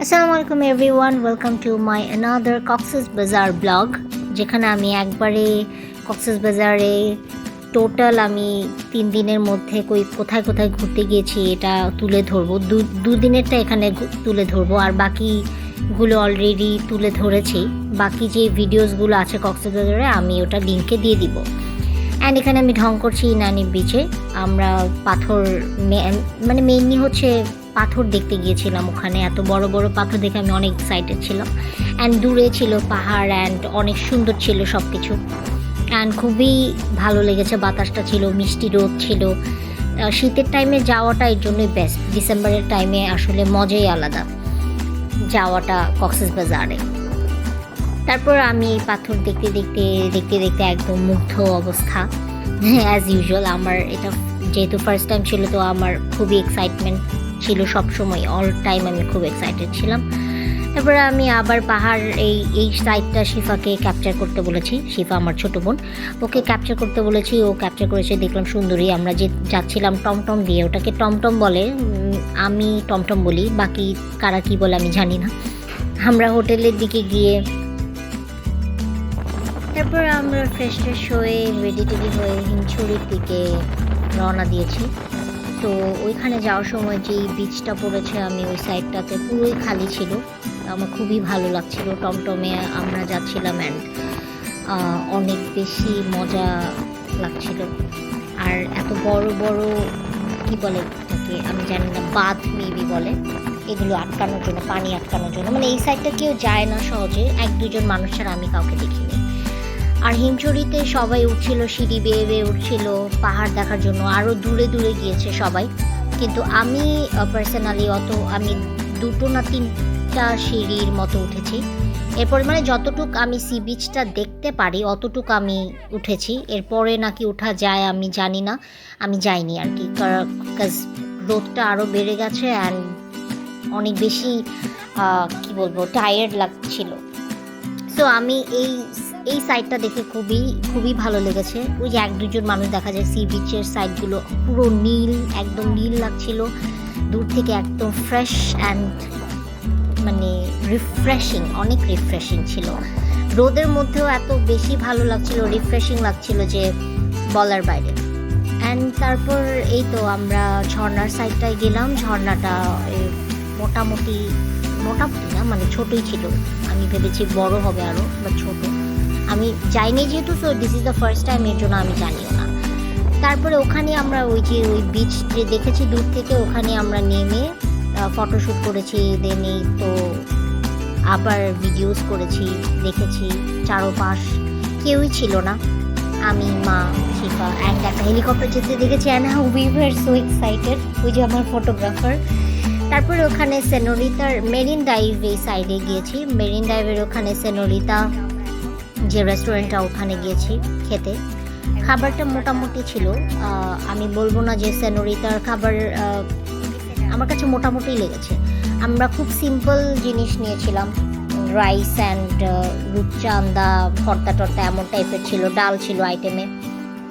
আসসালামু আলাইকুম everyone, welcome to my another Cox's বাজার ব্লগ, যেখানে আমি একবারে কক্সেস বাজারে টোটাল আমি 3 দিনের মধ্যে কোথায় কোথায় ঘুরতে গিয়েছি এটা তুলে ধরবো। দুদিনেরটা এখানে তুলে ধরবো, আর বাকিগুলো অলরেডি তুলে ধরেছি। বাকি যে ভিডিওসগুলো আছে কক্সেস বাজারে আমি ওটা লিঙ্কে দিয়ে দিব। অ্যান্ড এখানে আমি ঢং করছি নানি বিচে। আমরা পাথর মানে মেইনলি হচ্ছে পাথর দেখতে গিয়েছিলাম। ওখানে এত বড় বড় পাথর দেখে আমি অনেক এক্সাইটেড ছিলাম। অ্যান্ড দূরে ছিল পাহাড়, অ্যান্ড অনেক সুন্দর ছিল সব কিছু। অ্যান্ড খুবই ভালো লেগেছে, বাতাসটা ছিল, মিষ্টি রোদ ছিল। শীতের টাইমে যাওয়াটা এর জন্যই বেস্ট। ডিসেম্বরের টাইমে আসলে মজাই আলাদা যাওয়াটা কক্সেস বাজারে। তারপর আমি এই পাথর দেখতে দেখতে দেখতে দেখতে একদম মুগ্ধ অবস্থা। অ্যাজ ইউজুয়াল আমার এটা যেহেতু ফার্স্ট টাইম ছিল, তো আমার খুবই এক্সাইটমেন্ট ছিল সব সময়, অল টাইম আমি খুব এক্সাইটেড ছিলাম। তারপরে আমি আবার পাহাড় এই সাইডটা শিফাকে ক্যাপচার করতে বলেছি। শিফা আমার ছোটো বোন, ওকে ক্যাপচার করতে বলেছি, ও ক্যাপচার করেছে। দেখলাম সুন্দরী। আমরা যে যাচ্ছিলাম টমটম দিয়ে, ওটাকে টমটম বলে, আমি টমটম বলি, বাকি কারা কী বলে আমি জানি না। আমরা হোটেলের দিকে গিয়ে তারপর আমরা ফ্রেশ হয়ে রেডি হয়ে হিমছড়ির দিকে রওনা দিয়েছি। তো ওইখানে যাওয়ার সময় যেই বিচটা পড়েছে, আমি ওই সাইডটাতে পুরোই খালি ছিল। আমার খুবই ভালো লাগছিল। টমটমে আমরা যাচ্ছিলাম, অ্যান্ড অনেক বেশি মজা লাগছিল। আর এত বড় বড় কি বলে এটাকে আমি জানি না, বাঁধ মেবি বলে, এগুলো আটকানোর জন্য, পানি আটকানোর জন্য। মানে এই সাইডটা কেউ যায় না সহজে, 1-2 জন মানুষ ছাড়া আমি কাউকে দেখিনি। আর হিমছড়িতে সবাই উঠছিল, সিঁড়ি বেয়ে বেয়ে উঠছিল পাহাড় দেখার জন্য। আরও দূরে দূরে গিয়েছে সবাই, কিন্তু আমি পার্সোনালি আমি 2 না 3টা সিঁড়ির মতো উঠেছি। এরপর মানে যতটুক আমি সি বিচটা দেখতে পারি অতটুক আমি উঠেছি। এরপরে নাকি ওঠা যায় আমি জানি না, আমি যাইনি আর কি, কাজ রোদটা আরও বেড়ে গেছে, অ্যান্ড অনেক বেশি কি বলবো টায়ার্ড লাগছিল। সো আমি এই সাইডটা দেখে খুবই ভালো লেগেছে। ওই যে 1-2 জন মানুষ দেখা যায়। সি বিচের সাইডগুলো পুরো নীল, একদম নীল লাগছিল দূর থেকে, একদম ফ্রেশ অ্যান্ড মানে রিফ্রেশিং, অনেক রিফ্রেশিং ছিল। রোদের মধ্যেও এত বেশি ভালো লাগছিল, রিফ্রেশিং লাগছিল যে বলার বাইরে। অ্যান্ড তারপর এই তো আমরা ঝর্নার সাইডটায় গেলাম। ঝর্নাটা মোটামুটি না, মানে ছোটোই ছিল। আমি ভেবেছি বড় হবে আরও, বা ছোটো। আমি যাইনি যেহেতু, so this is the first time, এর জন্য আমি জানিও না। তারপরে ওখানে আমরা ওই বিচ যে দেখেছি দূর থেকে, ওখানে আমরা নেমে ফটোশ্যুট করেছি। দেন এই তো আবার ভিডিওস করেছি, দেখেছি চারোপাশ কেউই ছিল না, আমি, মা, শিফা, অ্যান্ড একটা হেলিকপ্টার যেতে দেখেছি। And we were so excited, ওই যে আমার ফটোগ্রাফার। তারপরে ওখানে সেনোরিতার মেরিন ড্রাইভ এই সাইডে গিয়েছি। মেরিন ড্রাইভের ওখানে সেনোরিতা যে রেস্টুরেন্টটা, ওখানে গিয়েছি খেতে। খাবারটা মোটামুটি ছিল। আমি বলবো না যে সেনোরিতার খাবার আমার কাছে মোটামুটি লেগেছে। আমরা খুব সিম্পল জিনিস নিয়েছিলাম, রাইস অ্যান্ড রূপচাঁদা, ভর্তা টর্তা এমন টাইপের ছিল, ডাল ছিল আইটেমে,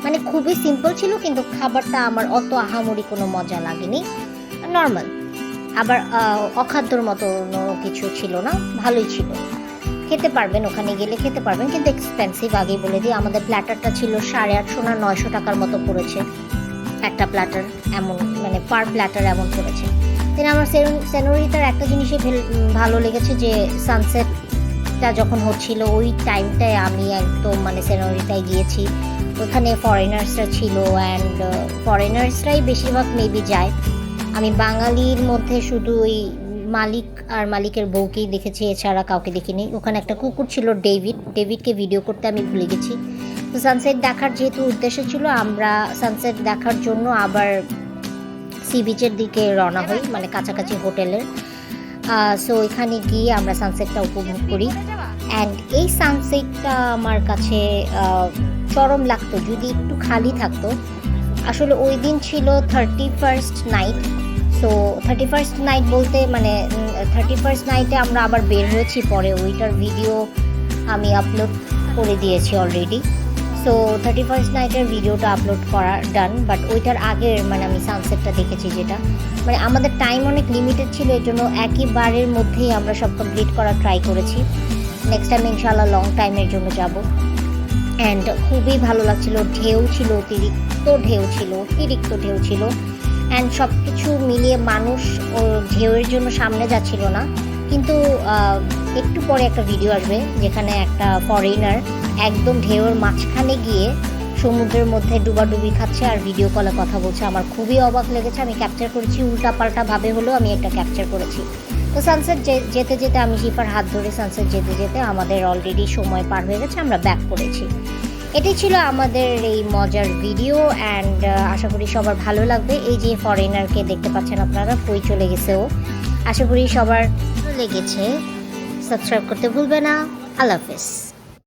মানে খুবই সিম্পল ছিল। কিন্তু খাবারটা আমার অত আহামরি কোনো মজা লাগেনি, নর্মাল। আবার অখাদ্যর মতো কিছু ছিল না, ভালোই ছিল। খেতে পারবেন, ওখানে গেলে খেতে পারবেন, কিন্তু এক্সপেন্সিভ। আগেই বলে দিই, আমাদের প্ল্যাটারটা ছিল 850 না 900 টাকার মতো পড়েছে একটা প্ল্যাটার, এমন মানে পার প্ল্যাটার এমন পড়েছে। দেন আমার সেনোরিতার একটা জিনিসই ভালো লেগেছে, যে সানসেটটা যখন হচ্ছিল ওই টাইমটায় আমি একদম মানে সেনোরিতায় গিয়েছি। ওখানে ফরেনার্সরা ছিল, অ্যান্ড ফরেনার্সরাই বেশিরভাগ মেবি যায়। আমি বাঙালির মধ্যে শুধু ওই মালিক আর মালিকের বউকেই দেখেছি, এছাড়া কাউকে দেখিনি। ওখানে একটা কুকুর ছিল ডেভিডকে ভিডিও করতে আমি ভুলে গেছি। তো সানসেট দেখার যেহেতু উদ্দেশ্য ছিল, আমরা সানসেট দেখার জন্য আবার সি বিচের দিকে রওনা হই, মানে কাছাকাছি হোটেলের। সো ওইখানে গিয়ে আমরা সানসেটটা উপভোগ করি। অ্যান্ড এই সানসেটটা আমার কাছে চরম লাগতো যদি একটু খালি থাকতো। আসলে ওই দিন ছিল 31st night. So 31st night বলতে মানে 31st নাইটে আমরা আবার বের হয়েছি পরে, ওইটার ভিডিও আমি আপলোড করে দিয়েছি অলরেডি। সো 31st নাইটের ভিডিওটা আপলোড করা ডান, বাট ওইটার আগের মানে আমি সানসেটটা দেখেছি, যেটা মানে আমাদের টাইম অনেক লিমিটেড ছিল, এর জন্য একইবারের মধ্যেই আমরা সব কমপ্লিট করার ট্রাই করেছি। নেক্সট টাইম ইনশাআল্লাহ লং টাইমের জন্য যাব। অ্যান্ড খুবই ভালো লাগছিল, ঢেউ ছিল, অতিরিক্ত ঢেউ ছিল। অ্যান্ড সব কিছু মিলিয়ে মানুষ ও ঢেউয়ের জন্য সামনে যাচ্ছিল না, কিন্তু একটু পরে একটা ভিডিও আসবে যেখানে একটা ফরেনার একদম ঢেউয়ের মাঝখানে গিয়ে সমুদ্রের মধ্যে ডুবাডুবি খাচ্ছে আর ভিডিও কলে কথা বলছে। আমার খুবই অবাক লেগেছে, আমি ক্যাপচার করেছি, উল্টাপাল্টাভাবে হলেও আমি একটা ক্যাপচার করেছি। তো সানসেট যেতে যেতে আমি শিফার হাত ধরে সানসেট যেতে যেতে আমাদের অলরেডি সময় পার হয়ে গেছে, আমরা ব্যাক করেছি। এটাই ছিল আমাদের এই মজার ভিডিও। অ্যান্ড আশা করি সবার ভালো লাগবে। এই যে ফরেনারকে দেখতে পাচ্ছেন আপনারা, কই চলে গেছে ও, আশা করি সবার ভালো লেগেছে। সাবস্ক্রাইব করতে ভুলবে না। আল্লাহ হাফেজ।